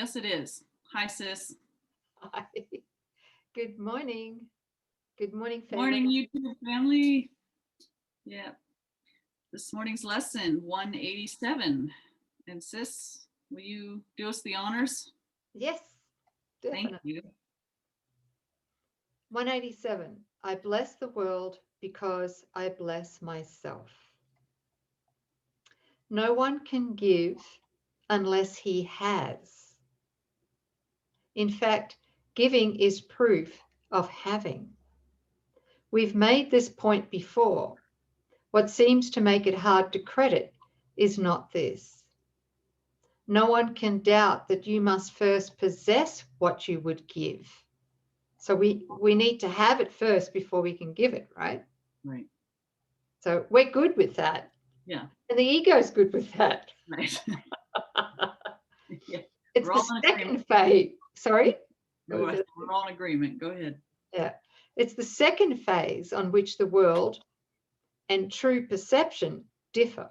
Yes, it is. Hi, sis. Hi. Good morning. Good morning, Morning, family. YouTube family. Yeah, this morning's lesson 187. And sis, will you do us the honors? Yes, Thank definitely. you. 187. I bless the world because I bless myself. No one can give unless he has. In fact, giving is proof of having. We've made this point before. What seems to make it hard to credit is not this. No one can doubt that you must first possess what you would give. So we need to have it first before we can give it, right? Right. So we're good with that. Yeah. And the ego's good with that. Right. Yeah. It's We're the all in second agreement. phase. Sorry? We're all in agreement. Go ahead. Yeah. It's the second phase on which the world and true perception differ.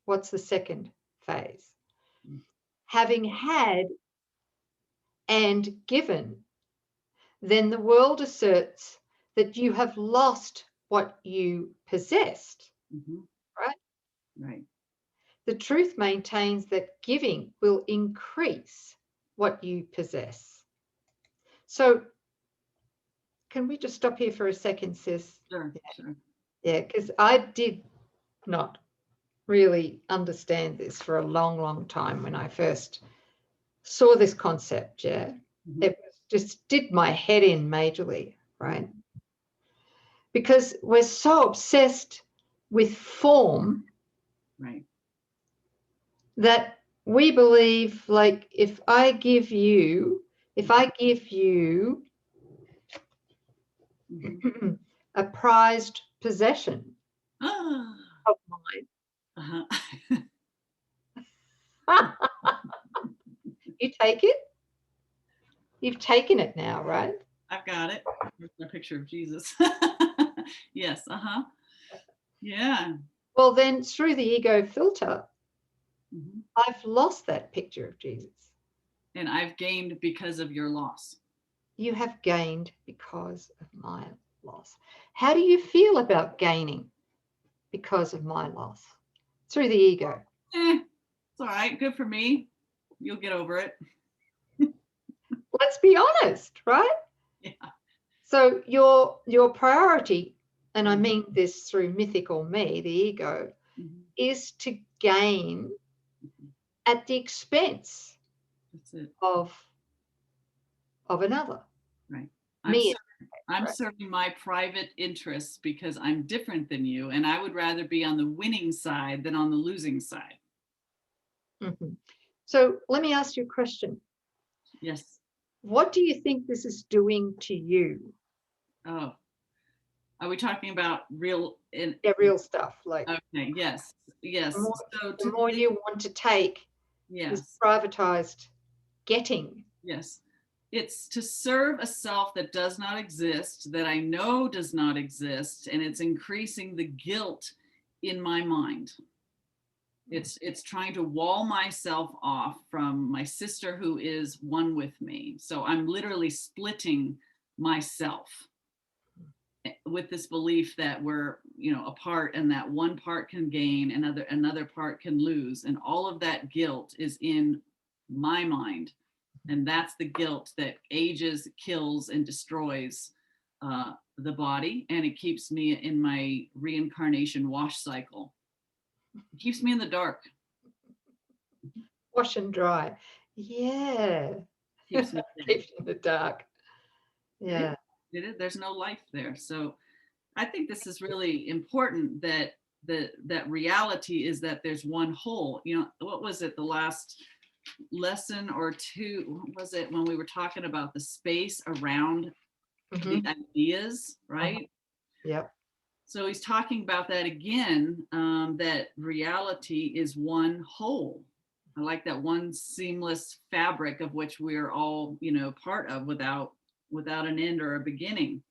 What's the second phase? Having had and given, then the world asserts that you have lost what you possessed, right? Right. The truth maintains that giving will increase what you possess. So can we just stop here for a second, sis? Sure. Sure. Yeah, because I did not really understand this for a long, long time when I first saw this concept. Yeah, it just did my head in majorly, right? Because we're so obsessed with form, right, that we believe, like, if I give you a prized possession of mine, you take it. You've taken it now, right? I've got it. Here's my picture of Jesus. Yes. Yeah. Well, then through the ego filter, I've lost that picture of Jesus. And I've gained because of your loss. You have gained because of my loss. How do you feel about gaining because of my loss? Through the ego. It's all right. Good for me. You'll get over it. Let's be honest, right? Yeah. So your priority, and I mean this through mythical me, the ego, is to gain at the expense of another. Right. I'm right? serving my private interests because I'm different than you, and I would rather be on the winning side than on the losing side. So let me ask you a question. Yes. What do you think this is doing to you? Oh, are we talking about real? Real stuff. Like, okay. Yes. Yes. The more you want to take, this privatized getting. Yes. It's to serve a self that does not exist, that I know does not exist, and it's increasing the guilt in my mind. It's trying to wall myself off from my sister who is one with me. So I'm literally splitting myself with this belief that we're, apart, and that one part can gain, another part can lose, and all of that guilt is in my mind. And that's the guilt that ages, kills, and destroys the body, and it keeps me in my reincarnation wash cycle. It keeps me in the dark. Wash and dry. Yeah. Keeps me in the dark. Yeah. There's no life there. So I think this is really important, that that reality is that there's one whole. What was it, the last lesson or two, was it when we were talking about the space around the ideas, right? Yep. So he's talking about that again, that reality is one whole. I like that, one seamless fabric of which we're all, part of, without an end or a beginning.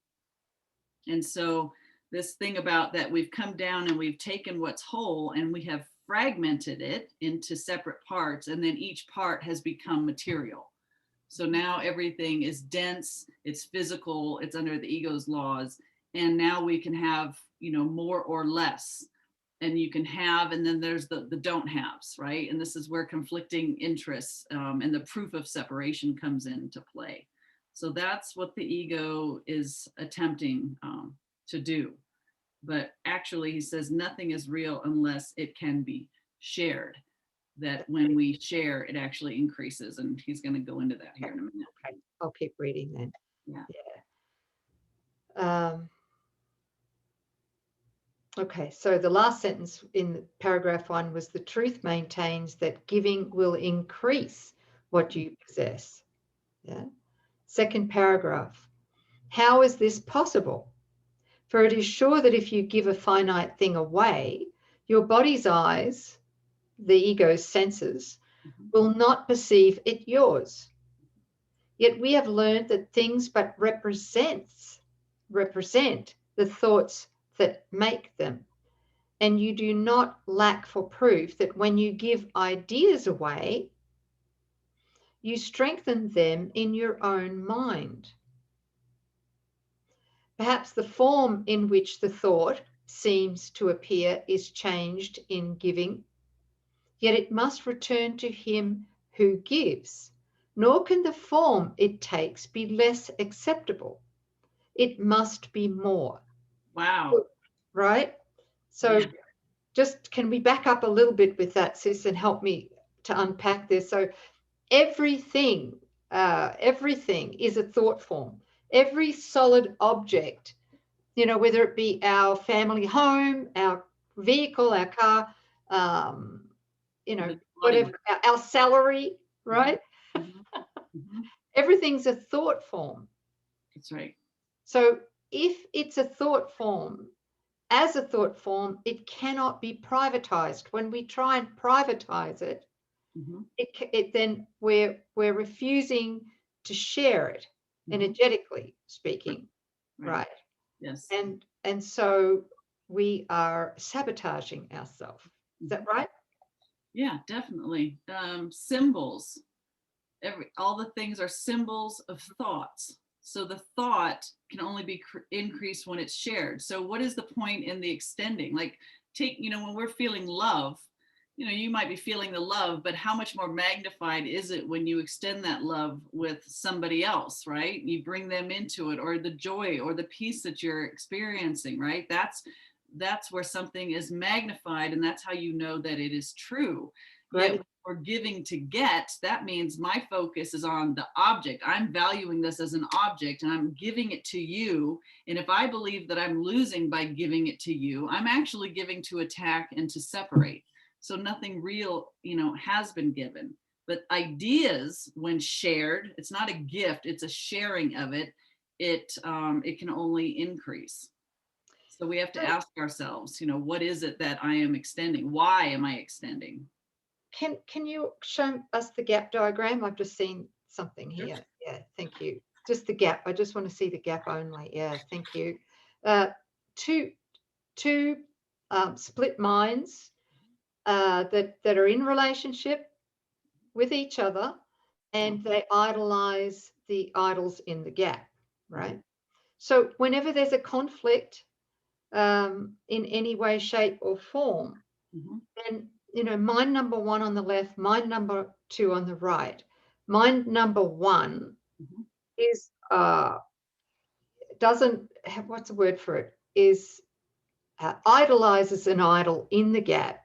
And so this thing about that, we've come down and we've taken what's whole, and we have fragmented it into separate parts, and then each part has become material. So now everything is dense, it's physical, it's under the ego's laws, and now we can have, you know, more or less. And you can have, and then there's the don't haves, right? And this is where conflicting interests and the proof of separation comes into play. So that's what the ego is attempting to do. But actually, he says nothing is real unless it can be shared. That when we share, it actually increases. And he's going to go into that here in a minute. Okay, I'll keep reading then. Yeah. Yeah. Okay, so the last sentence in paragraph 1 was the truth maintains that giving will increase what you possess. Yeah. Second paragraph, how is this possible? For it is sure that if you give a finite thing away, your body's eyes, the ego's senses, will not perceive it yours. Yet we have learned that things but represent the thoughts that make them. And you do not lack for proof that when you give ideas away, you strengthen them in your own mind. Perhaps the form in which the thought seems to appear is changed in giving, yet it must return to him who gives, nor can the form it takes be less acceptable. It must be more. Wow. Right? So yeah. Just can we back up a little bit with that, sis, and help me to unpack this? So everything is a thought form. Every solid object, you know, whether it be our family home, our vehicle, our car, you know, whatever, our salary, right? Everything's a thought form. That's right. So if it's a thought form, as a thought form, it cannot be privatized. When we try and privatize it, then we're refusing to share it, energetically speaking, right? Yes. And so we are sabotaging ourselves. Is that right? Yeah, definitely. Symbols. All the things are symbols of thoughts. So the thought can only be increased when it's shared. So what is the point in the extending? Like when we're feeling love, you might be feeling the love, but how much more magnified is it when you extend that love with somebody else, right? You bring them into it, or the joy or the peace that you're experiencing, right? That's where something is magnified, and that's how you know that it is true. Yet we're giving to get, that means my focus is on the object. I'm valuing this as an object and I'm giving it to you. And if I believe that I'm losing by giving it to you, I'm actually giving to attack and to separate. So nothing real, has been given. But ideas, when shared, it's not a gift, it's a sharing of it. It can only increase. So we have to ask ourselves, what is it that I am extending? Why am I extending? Can you show us the gap diagram? I've just seen something here. Yeah, thank you. Just the gap. I just want to see the gap only. Yeah, thank you. Two split minds that are in relationship with each other, and they idolize the idols in the gap, right? So whenever there's a conflict in any way, shape, or form, then mind number one on the left, mind number two on the right. Mind number one is doesn't have, what's the word for it, is idolizes an idol in the gap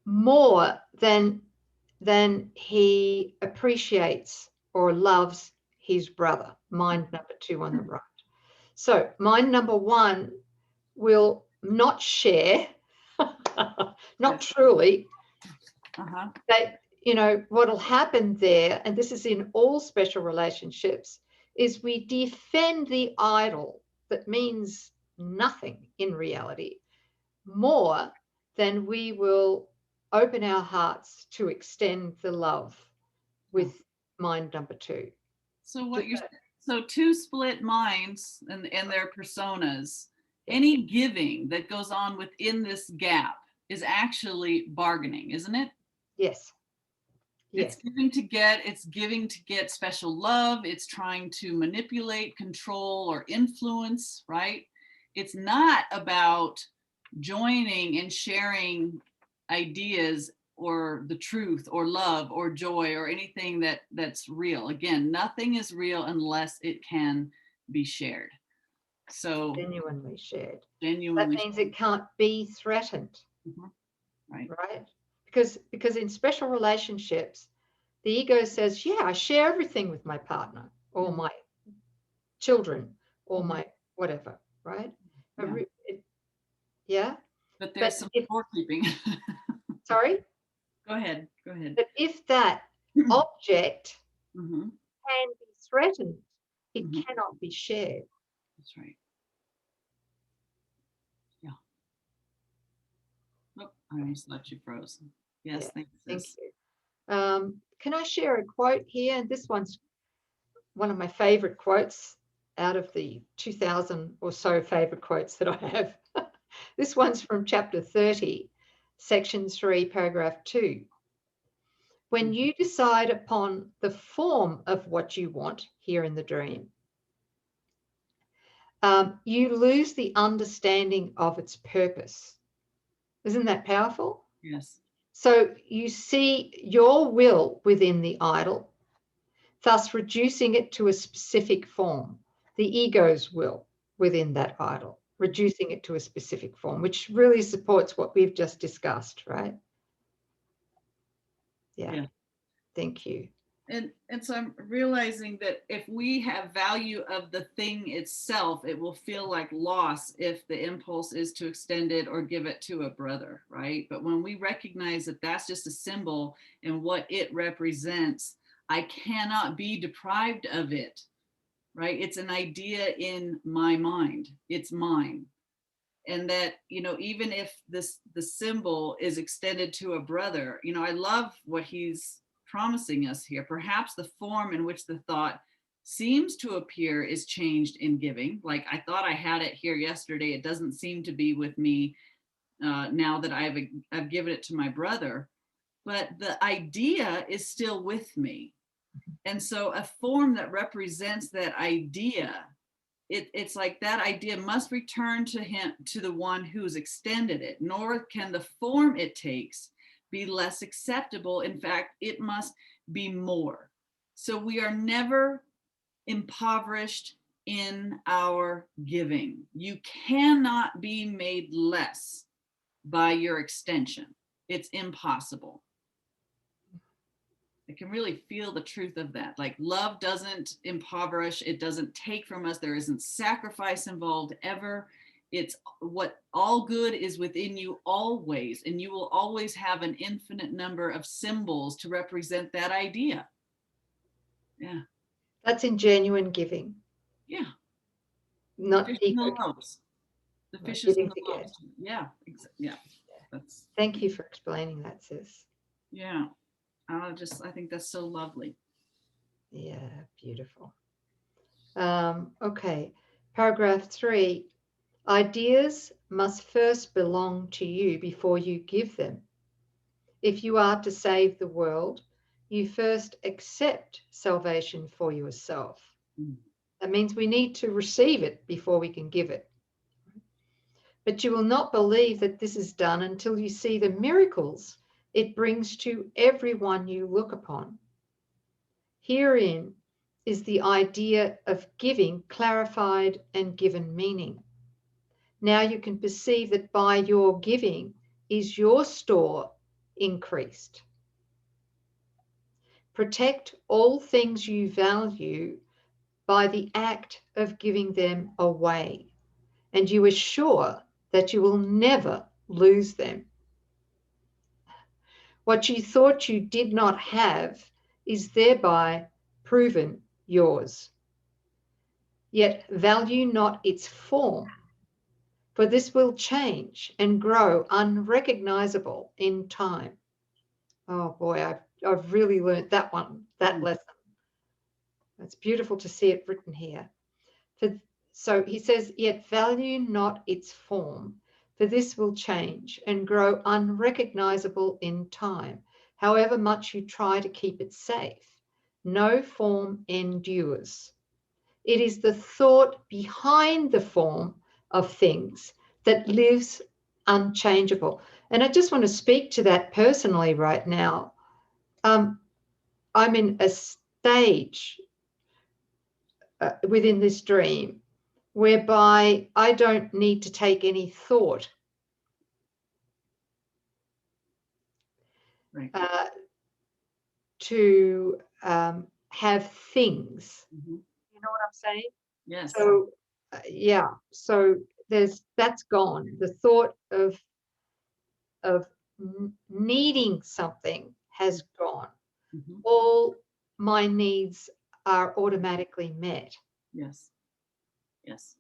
more than he appreciates or loves his brother. Mind number two on the right. So mind number one will not share, not truly. That, what'll happen there, and this is in all special relationships, is we defend the idol that means nothing in reality more than we will open our hearts to extend the love with mind number two. So two split minds and their personas, any giving that goes on within this gap is actually bargaining, isn't it? Yes. It's Yes. giving to get special love. It's trying to manipulate, control, or influence, right? It's not about joining and sharing ideas or the truth or love or joy or anything that's real. Again, nothing is real unless it can be shared. So Genuinely shared. That genuinely means it can't be threatened. Mhm. Right. Right? Because in special relationships, the ego says, yeah, I share everything with my partner or Mhm. my children or Mhm. my whatever, right? Yeah. Yeah. But there's But some if, scorekeeping. sorry, Go ahead. Go ahead. but if that object Mhm. can be threatened, it Mhm. cannot be shared. That's right. Yeah. Oh, I just thought you froze. Yes, Yeah. thanks, Thank sis. you. Can I share a quote here? And this one's one of my favorite quotes out of the 2000 or so favorite quotes that I have. This one's from chapter 30, section 3, paragraph 2. When you decide upon the form of what you want here in the dream, you lose the understanding of its purpose. Isn't that powerful? Yes. So you see your will within the idol, thus reducing it to a specific form, the ego's will within that idol, reducing it to a specific form, which really supports what we've just discussed, right? Yeah. Thank you. And so I'm realizing that if we have value of the thing itself, it will feel like loss if the impulse is to extend it or give it to a brother, right? But when we recognize that that's just a symbol and what it represents, I cannot be deprived of it, right? It's an idea in my mind. It's mine. And that, even if the symbol is extended to a brother, I love what he's promising us here. Perhaps the form in which the thought seems to appear is changed in giving. Like, I thought I had it here yesterday, it doesn't seem to be with me now that I've given it to my brother, but the idea is still with me. And so a form that represents that idea, it's like that idea must return to him, to the one who's extended it, nor can the form it takes be less acceptable. In fact, it must be more. So we are never impoverished in our giving. You cannot be made less by your extension. It's impossible. I can really feel the truth of that. Like, love doesn't impoverish, it doesn't take from us. There isn't sacrifice involved ever. It's what all good is within you always, and you will always have an infinite number of symbols to represent that idea. Yeah. That's in genuine giving, Yeah. The not fish in the ego, loaves. The right? fishes in Giving the together. loaves. Yeah. Yeah. That's, Thank you for explaining that, sis. yeah. I think that's so lovely. Yeah, beautiful. Okay, paragraph 3. Ideas must first belong to you before you give them. If you are to save the world, you first accept salvation for yourself. Mm. That means we need to receive it before we can give it. But you will not believe that this is done until you see the miracles it brings to everyone you look upon. Herein is the idea of giving clarified and given meaning. Now you can perceive that by your giving is your store increased. Protect all things you value by the act of giving them away, and you are sure that you will never lose them. What you thought you did not have is thereby proven yours. Yet value not its form, for this will change and grow unrecognizable in time. Oh boy, I've really learned that one, that lesson. It's beautiful to see it written here. So he says, yet value not its form, for this will change and grow unrecognizable in time, however much you try to keep it safe. No form endures. It is the thought behind the form of things that lives unchangeable. And I just want to speak to that personally right now. I'm in a stage within this dream whereby I don't need to take any thought Right. To have things. Mhm. You know what I'm saying? Yes. So yeah, so that's gone. The thought of needing something has gone. Mhm. All my needs are automatically met. Yes. Yes.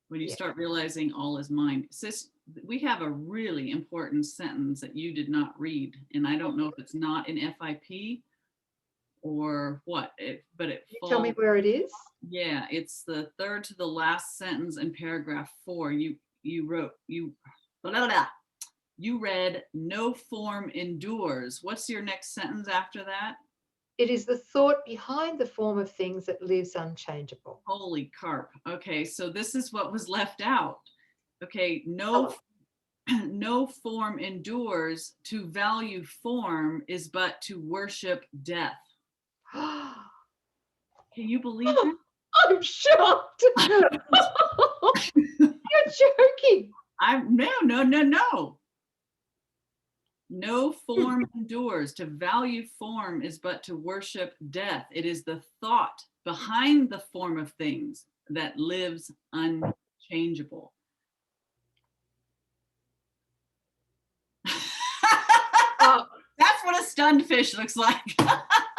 When you Yeah. start realizing all is mine. Sis, we have a really important sentence that you did not read, and I don't know if it's not in FIP or what, but it Can you tell me falls. where it is? Yeah, it's the third to the last sentence in paragraph 4. You wrote blah, blah, blah. You read no form endures. What's your next sentence after that? It is the thought behind the form of things that lives unchangeable. Holy carp. Okay, so this is what was left out. Okay, Oh. no form endures. To value form is but to worship death. Can you believe that? I'm shocked. You're joking. No. No form endures. To value form is but to worship death. It is the thought behind the form of things that lives unchangeable. That's what a stunned fish looks like.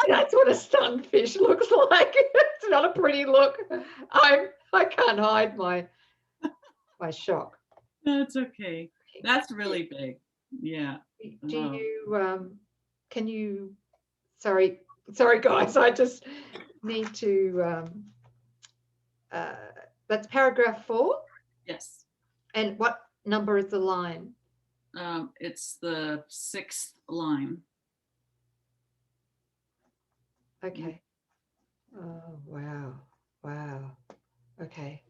That's what a stunned fish looks like. It's not a pretty look. I can't hide my shock. That's okay. That's really big. Yeah. Do you can you sorry guys, I just need to that's paragraph 4. Yes. And what number is the line? It's the 6th line. Okay. Oh, wow. Wow. Okay.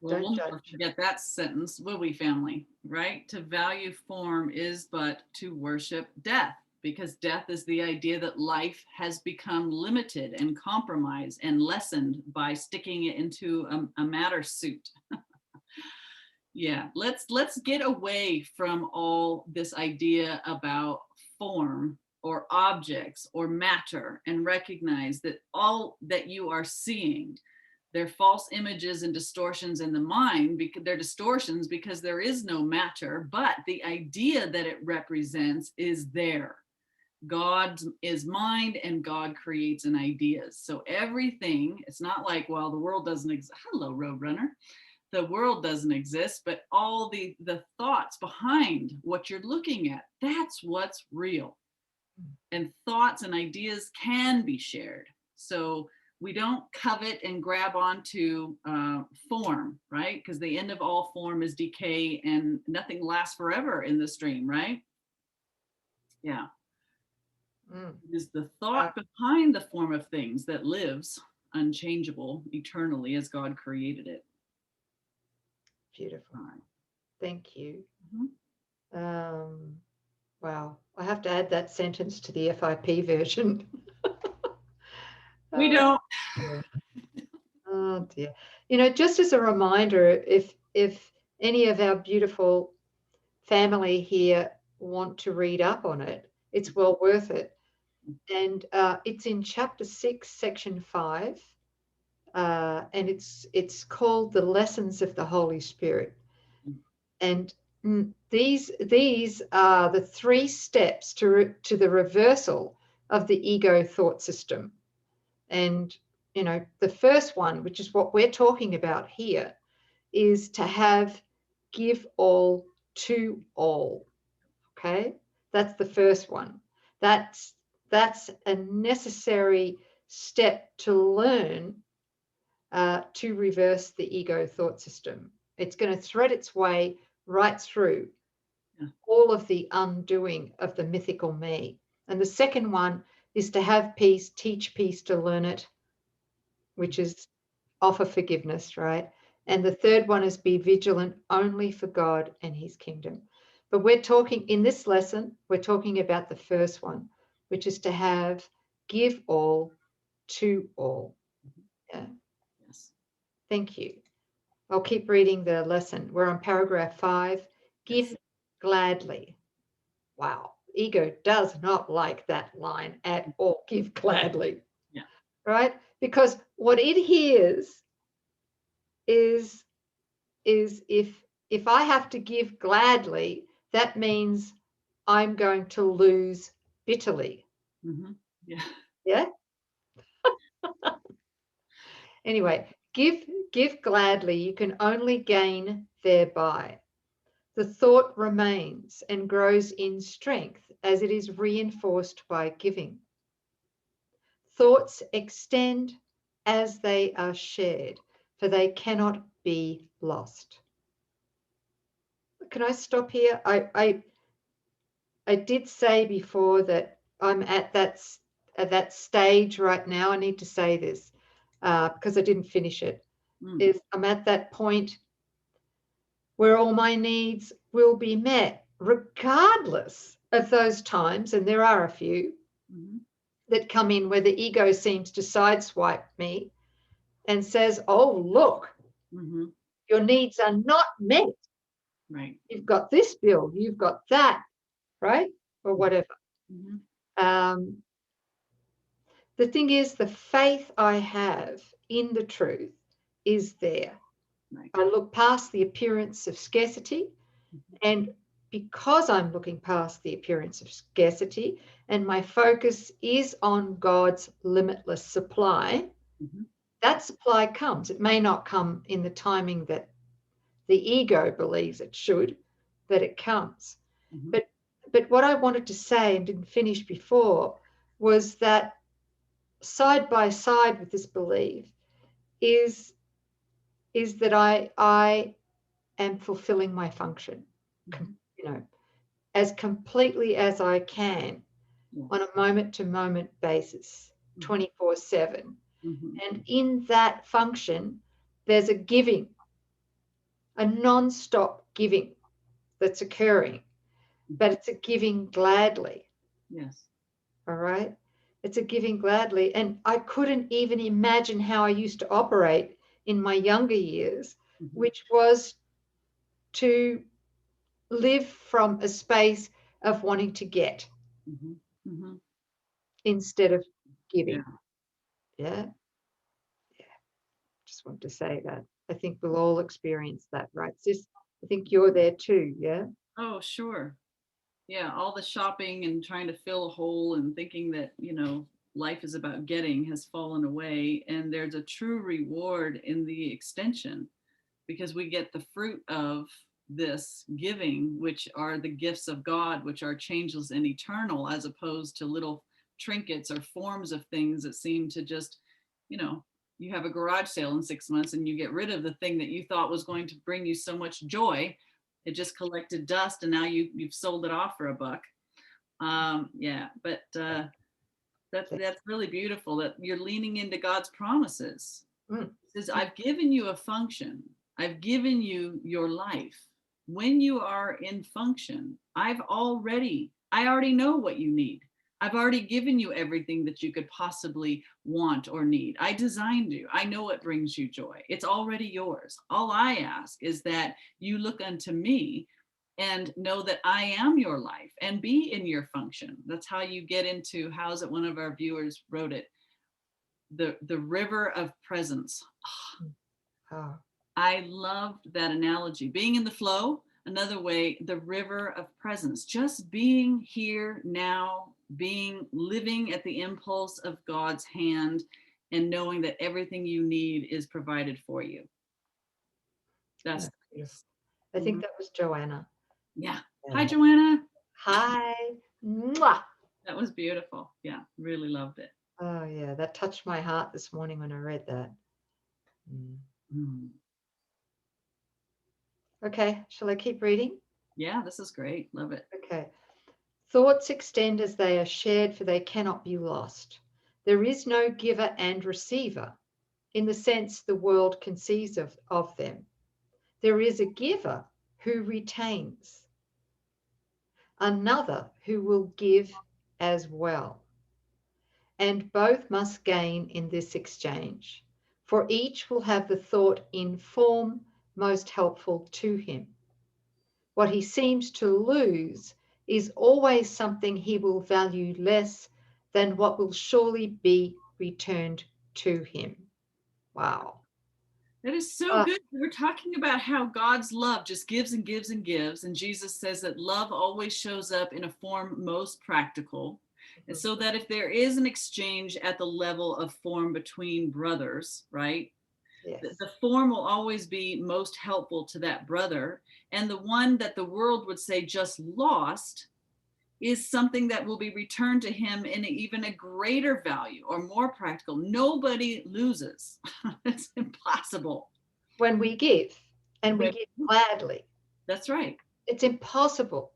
Well, we'll Don't never judge. forget that sentence, will we, family? Right? To value form is but to worship death, because death is the idea that life has become limited and compromised and lessened by sticking it into a matter suit. Yeah, let's get away from all this idea about form or objects or matter and recognize that all that you are seeing, they're false images and distortions in the mind, because they're distortions because there is no matter, but the idea that it represents is there. God is mind and God creates an ideas. So everything, it's not like, well, the world doesn't exist. Hello, Roadrunner. The world doesn't exist, but all the thoughts behind what you're looking at, that's what's real. And thoughts and ideas can be shared. So we don't covet and grab onto form, right? Because the end of all form is decay and nothing lasts forever in this dream, right? Yeah. It is the thought behind the form of things that lives unchangeable eternally as God created it. Beautiful. Right. Thank you. Mm-hmm. Wow. I have to add that sentence to the FIP version. We don't. Yeah. Oh dear. You know, just as a reminder, if any of our beautiful family here want to read up on it, it's well worth it. And it's in chapter 6, section 5, and it's called The Lessons of the Holy Spirit. And these are the 3 steps to the reversal of the ego thought system. And you know, the first one, which is what we're talking about here, is to give all to all. Okay, that's the first one. That's a necessary step to learn to reverse the ego thought system. It's going to thread its way right through all of the undoing of the mythical me. And the second one is to have peace, teach peace to learn it, which is offer forgiveness, right? And the third one is be vigilant only for God and his kingdom. But we're talking in this lesson, we're talking about the first one, which is to give all to all. Yeah. Yes. Thank you. I'll keep reading the lesson. We're on paragraph 5. Give gladly. Wow. Ego does not like that line at all. Give gladly. Yeah. Right? Because what it hears is if I have to give gladly, that means I'm going to lose bitterly. Mm-hmm. Yeah. Yeah. Anyway, give gladly. You can only gain thereby. The thought remains and grows in strength as it is reinforced by giving. Thoughts extend as they are shared, for they cannot be lost. Can I stop here? I did say before that I'm at that stage right now. I need to say this because I didn't finish it. Is I'm at that point where all my needs will be met, regardless of those times, and there are a few that come in where the ego seems to sideswipe me and says, "Oh, look, your needs are not met. Right. You've got this bill, you've got that, right? Or whatever." The thing is, the faith I have in the truth is there. Right. I look past the appearance of scarcity, and because I'm looking past the appearance of scarcity and my focus is on God's limitless supply, that supply comes. It may not come in the timing that the ego believes it should, but it comes. But what I wanted to say and didn't finish before was that side by side with this belief is that I am fulfilling my function, as completely as I can on a moment-to-moment basis, 24/7. And in that function, there's a giving, a non-stop giving that's occurring, but it's a giving gladly. Yes. All right? It's a giving gladly. And I couldn't even imagine how I used to operate in my younger years, which was to live from a space of wanting to get instead of giving. Yeah. Just want to say that. I think we'll all experience that, right, sis? I think you're there too, yeah? Oh, sure. Yeah, all the shopping and trying to fill a hole and thinking that, life is about getting has fallen away. And there's a true reward in the extension because we get the fruit of this giving, which are the gifts of God, which are changeless and eternal, as opposed to little trinkets or forms of things that seem to just, you have a garage sale in 6 months and you get rid of the thing that you thought was going to bring you so much joy. It just collected dust and now you've sold it off for $1. But that's really beautiful that you're leaning into God's promises. It says, I've given you a function. I've given you your life. When you are in function, I already know what you need. I've already given you everything that you could possibly want or need. I designed you. I know what brings you joy. It's already yours. All I ask is that you look unto me and know that I am your life and be in your function. That's how you get into, how's it, one of our viewers wrote it, the river of presence. I loved that analogy. Being in the flow, another way, the river of presence, just being here now, living at the impulse of God's hand and knowing that everything you need is provided for you. That's I think that was Joanna. Yeah. Hi, Joanna. Hi. Mwah. That was beautiful. Yeah, really loved it. Oh, yeah, that touched my heart this morning when I read that. Okay, shall I keep reading? Yeah, this is great. Love it. Okay. Thoughts extend as they are shared, for they cannot be lost. There is no giver and receiver in the sense the world conceives of them. There is a giver who retains, another who will give as well. And both must gain in this exchange, for each will have the thought in form most helpful to him. What he seems to lose is always something he will value less than what will surely be returned to him. Wow. That is so good. We're talking about how God's love just gives and gives and gives. And Jesus says that love always shows up in a form most practical. And so that if there is an exchange at the level of form between brothers, right? Yes. The form will always be most helpful to that brother. And the one that the world would say just lost is something that will be returned to him in even a greater value or more practical. Nobody loses. It's impossible. When we give, and we give gladly. That's right. It's impossible.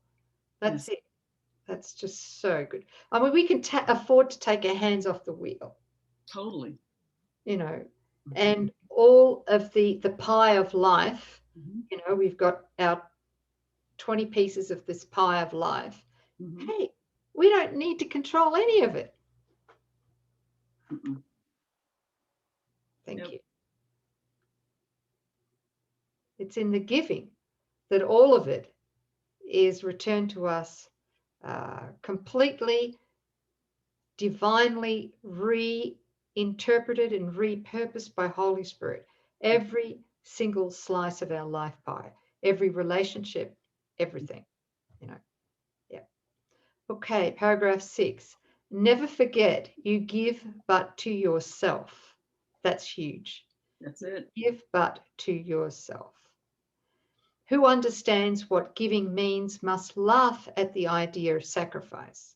That's it. That's just so good. I mean, we can afford to take our hands off the wheel. Totally. You know, and all of the pie of life, you know, we've got our 20 pieces of this pie of life. Hey, we don't need to control any of it. Thank you. It's in the giving that all of it is returned to us completely, divinely reinterpreted and repurposed by Holy Spirit. Every single slice of our life pie, every relationship, everything, you know. Yeah. Okay, paragraph 6. Never forget you give but to yourself. That's huge. That's it. Give but to yourself. Who understands what giving means must laugh at the idea of sacrifice,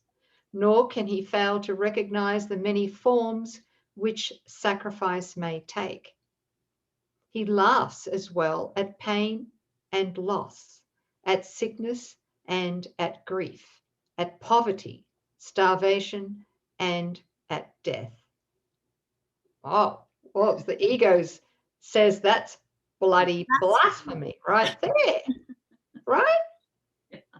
nor can he fail to recognize the many forms which sacrifice may take. He laughs as well at pain and loss, at sickness and at grief, at poverty, starvation, and at death. Oh, well, the ego says that's bloody blasphemy right there, right?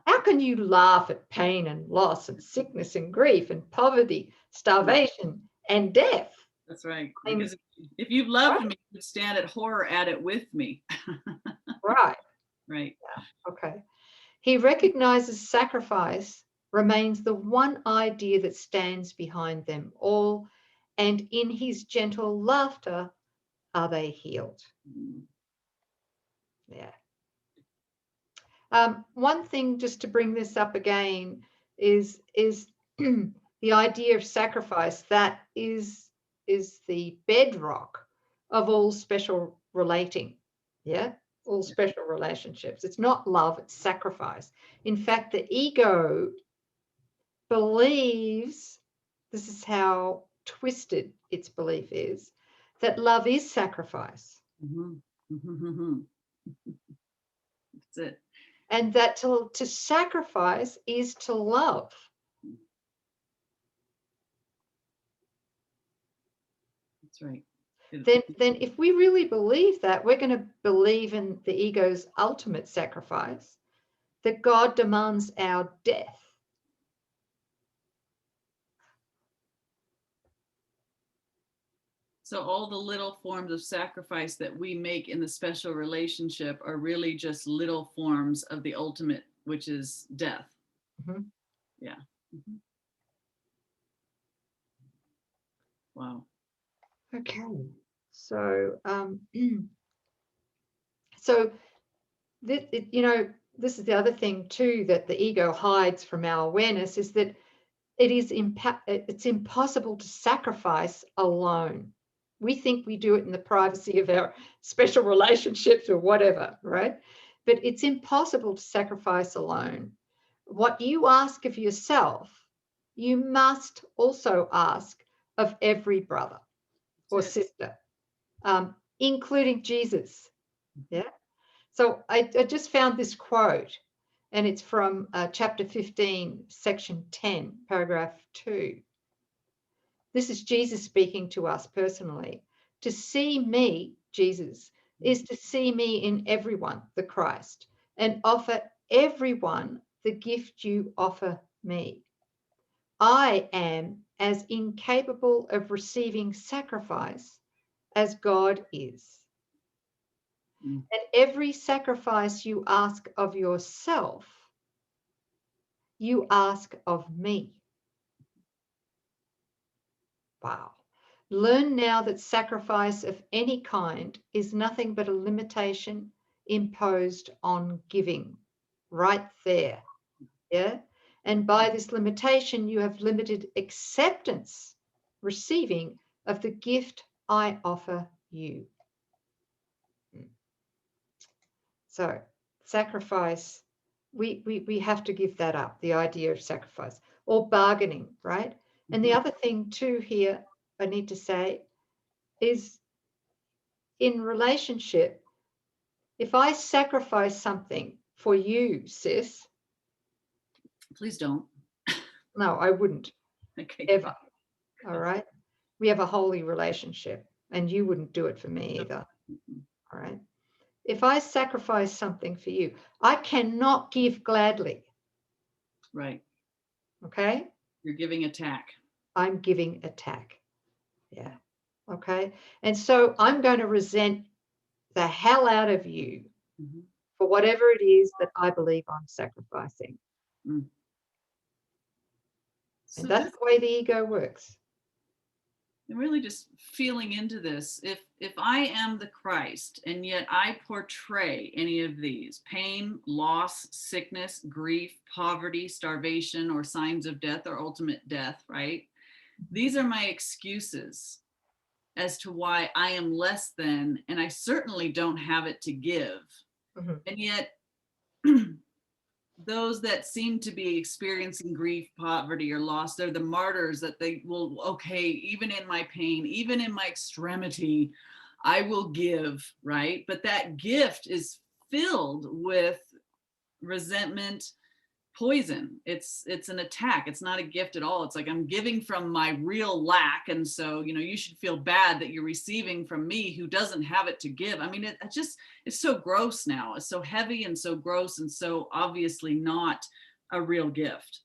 How can you laugh at pain and loss and sickness and grief and poverty, starvation, and death? That's right. Because if you loved me, you would stand at horror at it with me. Right. Right. Yeah. Okay. He recognizes sacrifice remains the one idea that stands behind them all, and in his gentle laughter are they healed. Yeah. One thing just to bring this up again is the idea of sacrifice. That is the bedrock of all special relating. Yeah, all special relationships. It's not love, it's sacrifice. In fact, the ego believes, this is how twisted its belief is, that love is sacrifice. That's it. And that to sacrifice is to love. That's right. Then if we really believe that, we're going to believe in the ego's ultimate sacrifice, that God demands our death. So all the little forms of sacrifice that we make in the special relationship are really just little forms of the ultimate, which is death. Yeah. Wow. Okay. So, so this is the other thing too that the ego hides from our awareness, is that it's impossible to sacrifice alone. We think we do it in the privacy of our special relationships or whatever, right? But it's impossible to sacrifice alone. What you ask of yourself, you must also ask of every brother or sister, including Jesus. Yeah. So I just found this quote, and it's from chapter 15, section 10, paragraph 2. This is Jesus speaking to us personally. To see me, Jesus, is to see me in everyone, the Christ, and offer everyone the gift you offer me. I am as incapable of receiving sacrifice as God is. Mm. And every sacrifice you ask of yourself, you ask of me. Wow. Learn now that sacrifice of any kind is nothing but a limitation imposed on giving. Right there. Yeah. And by this limitation, you have limited acceptance, receiving of the gift I offer you. So, sacrifice, we have to give that up, the idea of sacrifice, or bargaining, right? And the other thing, too, here, I need to say, is in relationship, if I sacrifice something for you, sis, Please don't. no, I wouldn't Okay. ever. All right. We have a holy relationship, and you wouldn't do it for me either. All right. If I sacrifice something for you, I cannot give gladly. Right. Okay. You're giving attack. I'm giving attack. Yeah. Okay. And so I'm going to resent the hell out of you for whatever it is that I believe I'm sacrificing. Mm. So And that's the way the ego works. I'm really just feeling into this. If I am the Christ and yet I portray any of these pain, loss, sickness, grief, poverty, starvation, or signs of death or ultimate death, right? These are my excuses as to why I am less than, and I certainly don't have it to give. Mm-hmm. And yet those that seem to be experiencing grief, poverty, or loss, they're the martyrs that they will, okay, even in my pain, even in my extremity, I will give, right? But that gift is filled with resentment, poison. It's an attack. It's not a gift at all. It's like I'm giving from my real lack, and so you should feel bad that you're receiving from me who doesn't have it to give. I mean, it's so gross now. It's so heavy and so gross and so obviously not a real gift.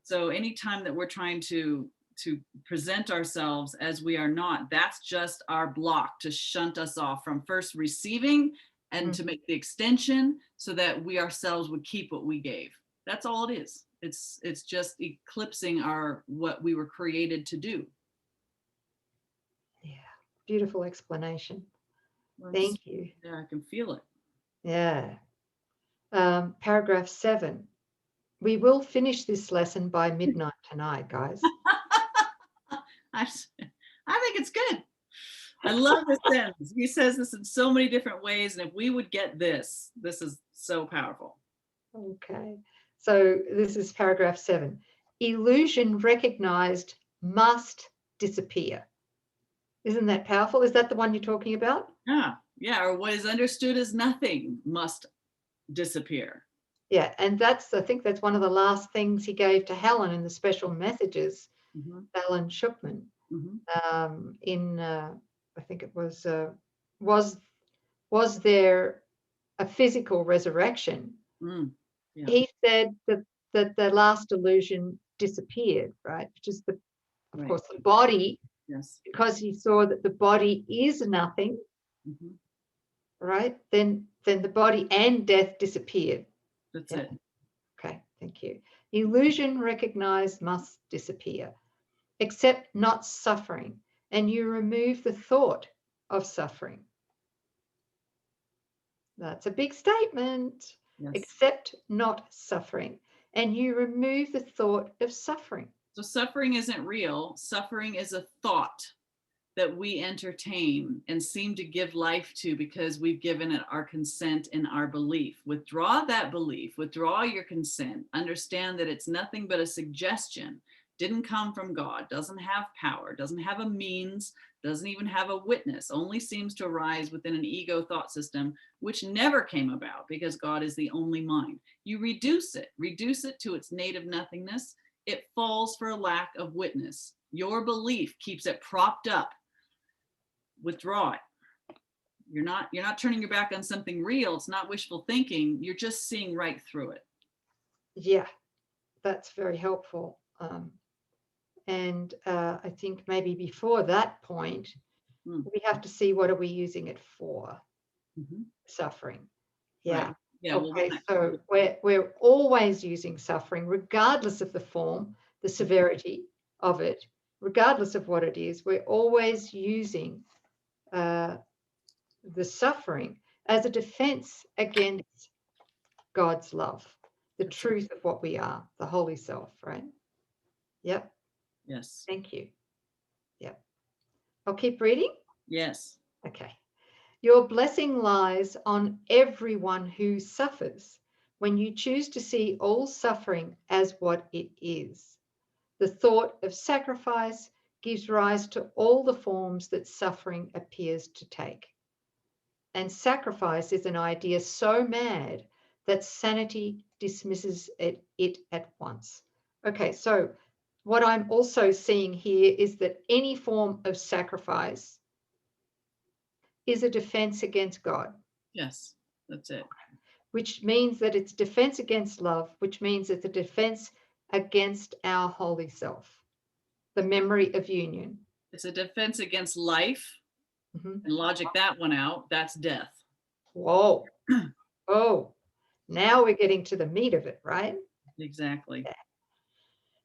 So anytime that we're trying to present ourselves as we are not, that's just our block to shunt us off from first receiving and to make the extension so that we ourselves would keep what we gave. That's all it is. It's just eclipsing what we were created to do. Yeah, beautiful explanation. Thank you. Yeah, I can feel it. Yeah. Paragraph 7. We will finish this lesson by midnight tonight, guys. I think it's good. I love this sentence. He says this in so many different ways, and if we would get this is so powerful. Okay. So this is paragraph 7. Illusion recognized must disappear. Isn't that powerful? Is that the one you're talking about? Yeah. Or what is understood as nothing must disappear. Yeah, and I think that's one of the last things he gave to Helen in the special messages. Helen Schuckman. I think it was there a physical resurrection? Yeah. He said that the last illusion disappeared, right? Which is of course the body. Yes. Because he saw that the body is nothing, right? Then the body and death disappeared. That's it. Okay, thank you. Illusion recognized must disappear, except not suffering, and you remove the thought of suffering. That's a big statement. Yes. Except not suffering, and you remove the thought of suffering. So suffering isn't real. Suffering is a thought that we entertain and seem to give life to because we've given it our consent and our belief. Withdraw that belief, withdraw your consent, understand that it's nothing but a suggestion. didn't come from God, doesn't have power, doesn't have a means, doesn't even have a witness, only seems to arise within an ego thought system, which never came about because God is the only mind. You reduce it to its native nothingness, it falls for a lack of witness. Your belief keeps it propped up. Withdraw it. You're not turning your back on something real. It's not wishful thinking. You're just seeing right through it. Yeah, that's very helpful. And I think maybe before that point, we have to see what are we using it for. Suffering. Yeah. Right. Yeah. Okay. So we're always using suffering, regardless of the form, the severity of it, regardless of what it is. We're always using the suffering as a defense against God's love, the truth of what we are, the holy self, right? Yep. Yes. Thank you. Yep. I'll keep reading. Yes. Okay. Your blessing lies on everyone who suffers when you choose to see all suffering as what it is. The thought of sacrifice gives rise to all the forms that suffering appears to take. And sacrifice is an idea so mad that sanity dismisses it at once. Okay, so what I'm also seeing here is that any form of sacrifice is a defense against God. Yes, that's it. Which means that it's defense against love, which means it's a defense against our holy self, the memory of union. It's a defense against life. And logic that one out, that's death. Whoa. Oh, now we're getting to the meat of it, right? Exactly. Yeah.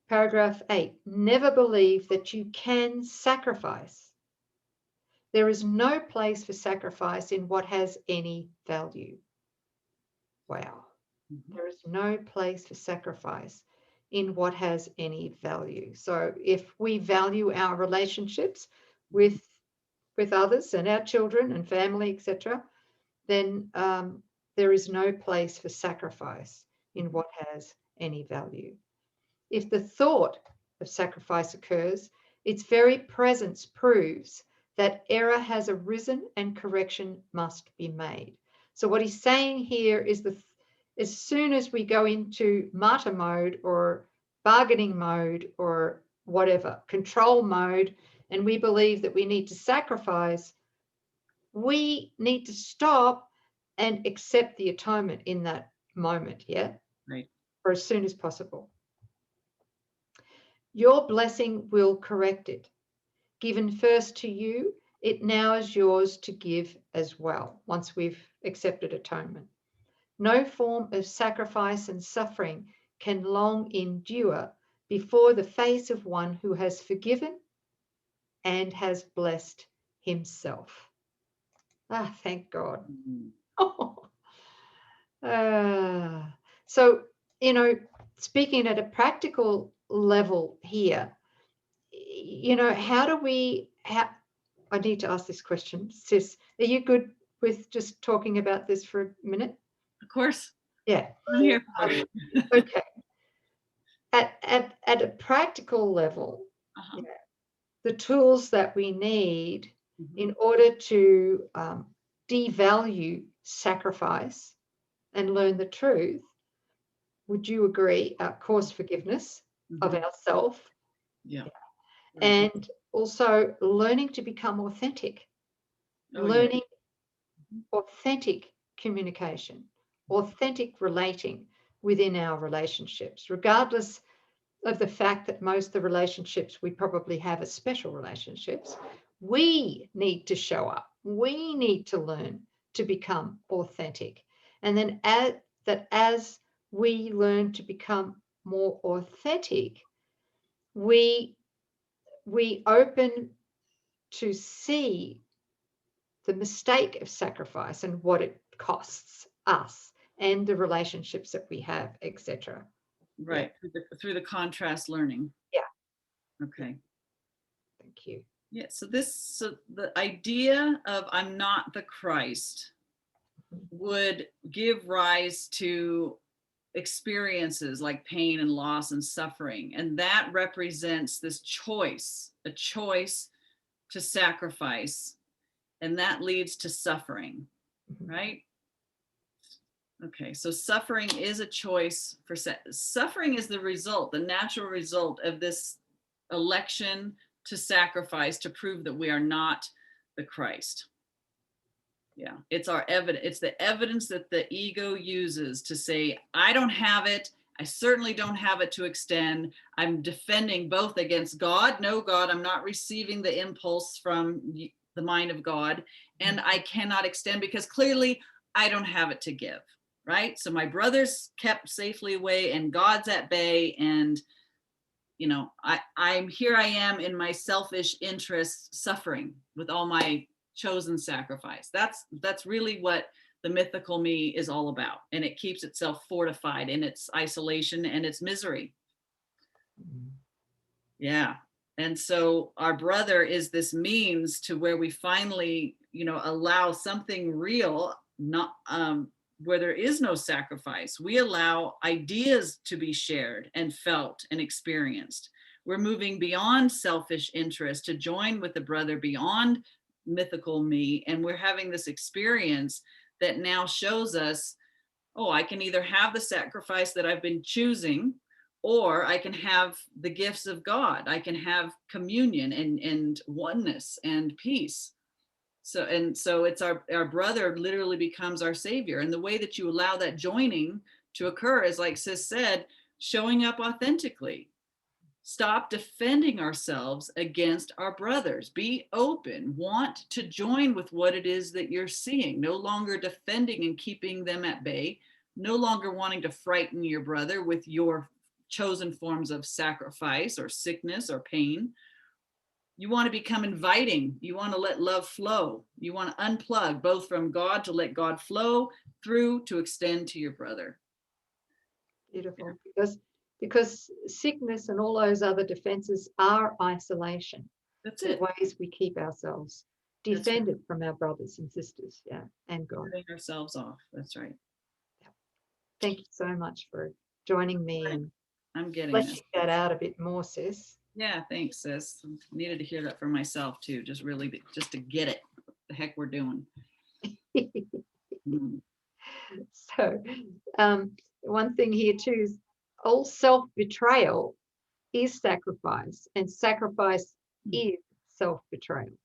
Paragraph 8, never believe that you can sacrifice. There is no place for sacrifice in what has any value. Wow. There is no place for sacrifice in what has any value. So if we value our relationships with others and our children and family, etc., then there is no place for sacrifice in what has any value. If the thought of sacrifice occurs, its very presence proves that error has arisen and correction must be made. So what he's saying here is as soon as we go into martyr mode or bargaining mode or whatever, control mode, and we believe that we need to sacrifice, we need to stop and accept the atonement in that moment, yeah? Right. Or as soon as possible. Your blessing will correct it. Given first to you, it now is yours to give as well, once we've accepted atonement. No form of sacrifice and suffering can long endure before the face of one who has forgiven and has blessed himself. Ah, thank God. So, speaking at a practical level here, how do we, I need to ask this question. Sis, are you good with just talking about this for a minute? Of course. Yeah. I'm here for you. Okay. At a practical level, the tools that we need in order to devalue sacrifice and learn the truth, would you agree? Course forgiveness of ourself. Yeah. And also learning to become authentic, learning authentic communication, authentic relating within our relationships, regardless of the fact that most of the relationships we probably have are special relationships. We need to show up. We need to learn to become authentic. And then as we learn to become more authentic, we open to see the mistake of sacrifice and what it costs us and the relationships that we have, etc. Right. Yeah. Through the contrast learning. Yeah. Okay. Thank you. Yeah. So the idea of I'm not the Christ would give rise to experiences like pain and loss and suffering. And that represents this choice, a choice to sacrifice. And that leads to suffering, right? Okay, so suffering is a choice for suffering is the result, the natural result of this election to sacrifice to prove that we are not the Christ. Yeah, it's our evidence. It's the evidence that the ego uses to say, I don't have it. I certainly don't have it to extend. I'm defending both against God. No, God, I'm not receiving the impulse from the mind of God. And I cannot extend because clearly I don't have it to give. Right. So my brother's kept safely away and God's at bay. And, you know, I'm here. I am in my selfish interests suffering with all my chosen sacrifice. That's really what the mythical me is all about. And it keeps itself fortified in its isolation and its misery. Yeah. And so our brother is this means to where we finally, you know, allow something real, not where there is no sacrifice. We allow ideas to be shared and felt and experienced. We're moving beyond selfish interest to join with the brother beyond mythical me. And we're having this experience that now shows us, oh, I can either have the sacrifice that I've been choosing, or I can have the gifts of God. I can have communion and oneness and peace. So it's our brother literally becomes our savior. And the way that you allow that joining to occur is, like Sis said, showing up authentically. Stop defending ourselves against our brothers. Be open. Want to join with what it is that you're seeing. No longer defending and keeping them at bay. No longer wanting to frighten your brother with your chosen forms of sacrifice or sickness or pain. You want to become inviting. You want to let love flow. You want to unplug both from God to let God flow through to extend to your brother. Beautiful. Yeah. Because sickness and all those other defenses are isolation. That's it. The ways we keep ourselves defended right. from our brothers and sisters, yeah, and God. Cutting ourselves off. That's right. Yeah. Thank you so much for joining me and I'm getting fleshing that out a bit more, Sis. Yeah, thanks, Sis. Needed to hear that for myself too. Just to get it. What the heck we're doing. So, one thing here too is all self-betrayal is sacrifice, and sacrifice is self-betrayal.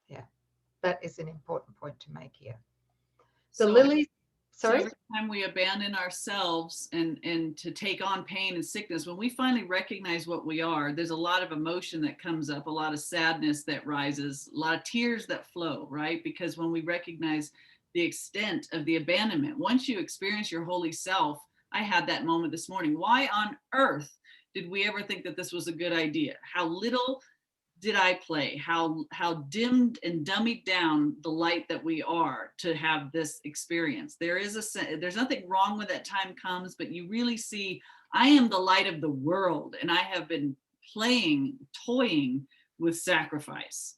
Yeah, that is an important point to make here. The lilies. Sorry? So every time we abandon ourselves and to take on pain and sickness, when we finally recognize what we are, there's a lot of emotion that comes up, a lot of sadness that rises, a lot of tears that flow, right? Because when we recognize the extent of the abandonment, once you experience your holy self, I had that moment this morning. Why on earth did we ever think that this was a good idea? How little did I play? How dimmed and dummied down the light that we are to have this experience. There's nothing wrong when that time comes, but you really see, I am the light of the world, and I have been toying with sacrifice.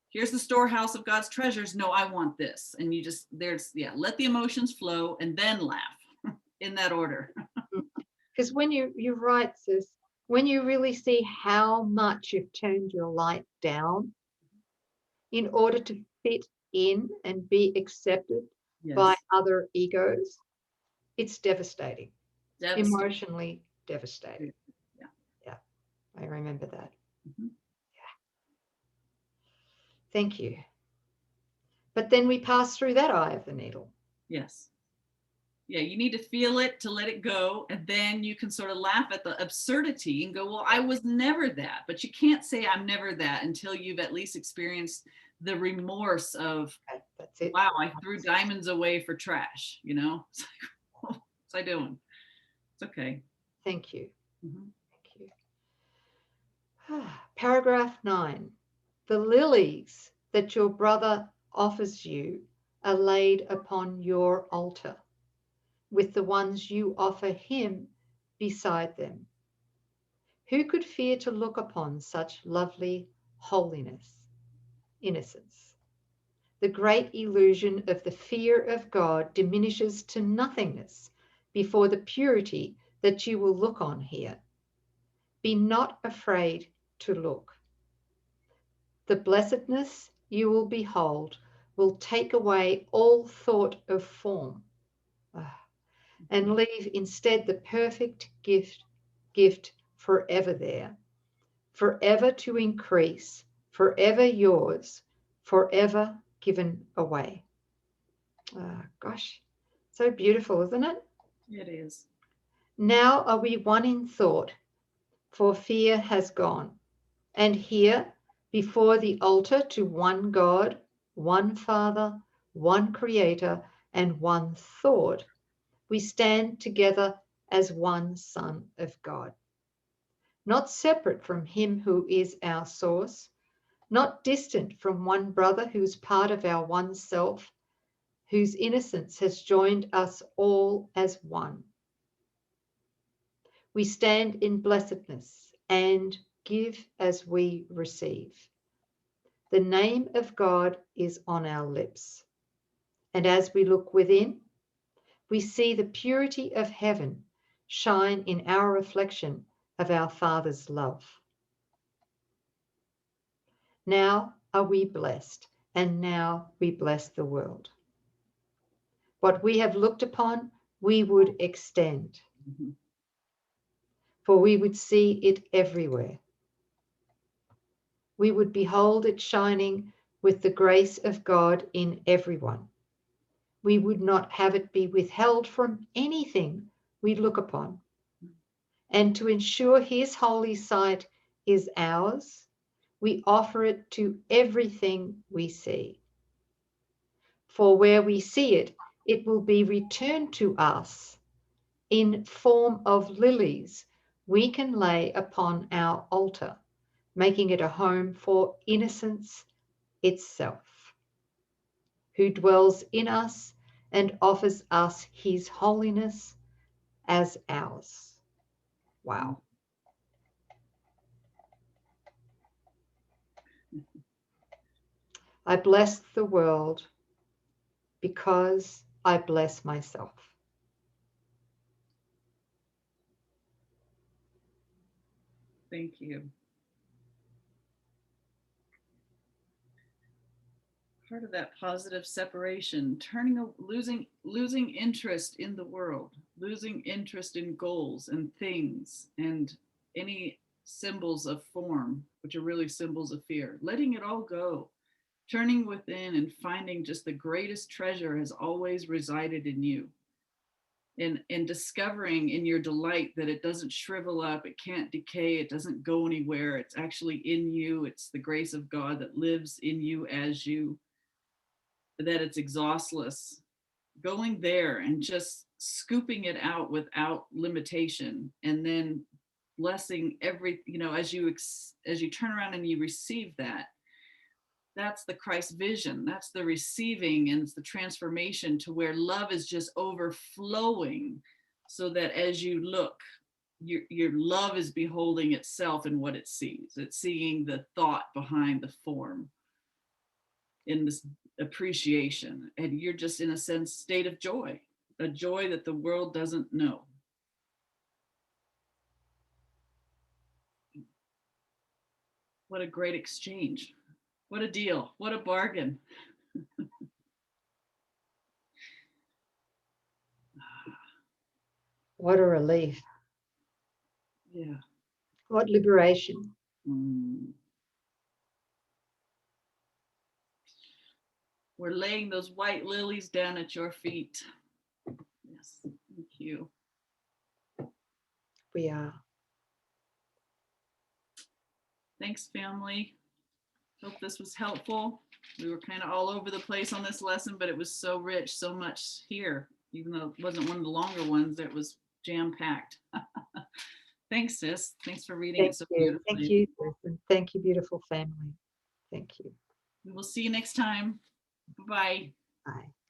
Here's the storehouse of God's treasures. No, I want this. And you just, let the emotions flow and then laugh in that order. Because when you're right, Sis, when you really see how much you've turned your light down in order to fit in and be accepted by other egos, it's devastating. Emotionally devastating. Yeah, I remember that. Mm-hmm. Yeah. Thank you. But then we pass through that eye of the needle. Yes. Yeah, you need to feel it to let it go, and then you can sort of laugh at the absurdity and go, well, I was never that. But you can't say I'm never that until you've at least experienced the remorse of, that's it. Wow, I threw diamonds away for trash, you know? It's like, what's I doing? It's okay. Thank you. Mm-hmm. Thank you. Paragraph 9. The lilies that your brother offers you are laid upon your altar, with the ones you offer him beside them. Who could fear to look upon such lovely holiness, innocence? The great illusion of the fear of God diminishes to nothingness before the purity that you will look on here. Be not afraid to look. The blessedness you will behold will take away all thought of form, and leave instead the perfect gift forever there, forever to increase, forever yours, forever given away. Gosh, so beautiful, isn't it? It is. Now are we one in thought, for fear has gone. And here, before the altar to one God, one Father, one Creator, and one thought, we stand together as one Son of God. Not separate from Him who is our source, not distant from one brother who's part of our one self, whose innocence has joined us all as one. We stand in blessedness and give as we receive. The name of God is on our lips. And as we look within, we see the purity of heaven shine in our reflection of our Father's love. Now are we blessed, and now we bless the world. What we have looked upon, we would extend, for we would see it everywhere. We would behold it shining with the grace of God in everyone. We would not have it be withheld from anything we look upon. And to ensure His holy sight is ours, we offer it to everything we see. For where we see it, it will be returned to us in form of lilies we can lay upon our altar, making it a home for innocence itself, who dwells in us and offers us His holiness as ours. Wow. I bless the world because I bless myself. Thank you. Part of that positive separation, losing interest in the world, losing interest in goals and things and any symbols of form, which are really symbols of fear, letting it all go, turning within and finding just the greatest treasure has always resided in you. And discovering in your delight that it doesn't shrivel up, it can't decay, it doesn't go anywhere, it's actually in you, it's the grace of God that lives in you as you, that it's exhaustless, going there and just scooping it out without limitation, and then blessing every, as you turn around and you receive that, that's the Christ vision, that's the receiving, and it's the transformation to where love is just overflowing, so that as you look, your love is beholding itself in what it sees. It's seeing the thought behind the form in this appreciation, and you're just in a sense state of joy, a joy that the world doesn't know. What a great exchange. What a deal. What a bargain. What a relief. Yeah. What liberation. We're laying those white lilies down at your feet. Yes, thank you. We are. Thanks, family. Hope this was helpful. We were kind of all over the place on this lesson, but it was so rich, so much here. Even though it wasn't one of the longer ones, it was jam-packed. Thanks, sis. Thanks for reading it so beautifully. Thank you, Susan. Thank you, beautiful family. Thank you. We will see you next time. Bye-bye. Bye.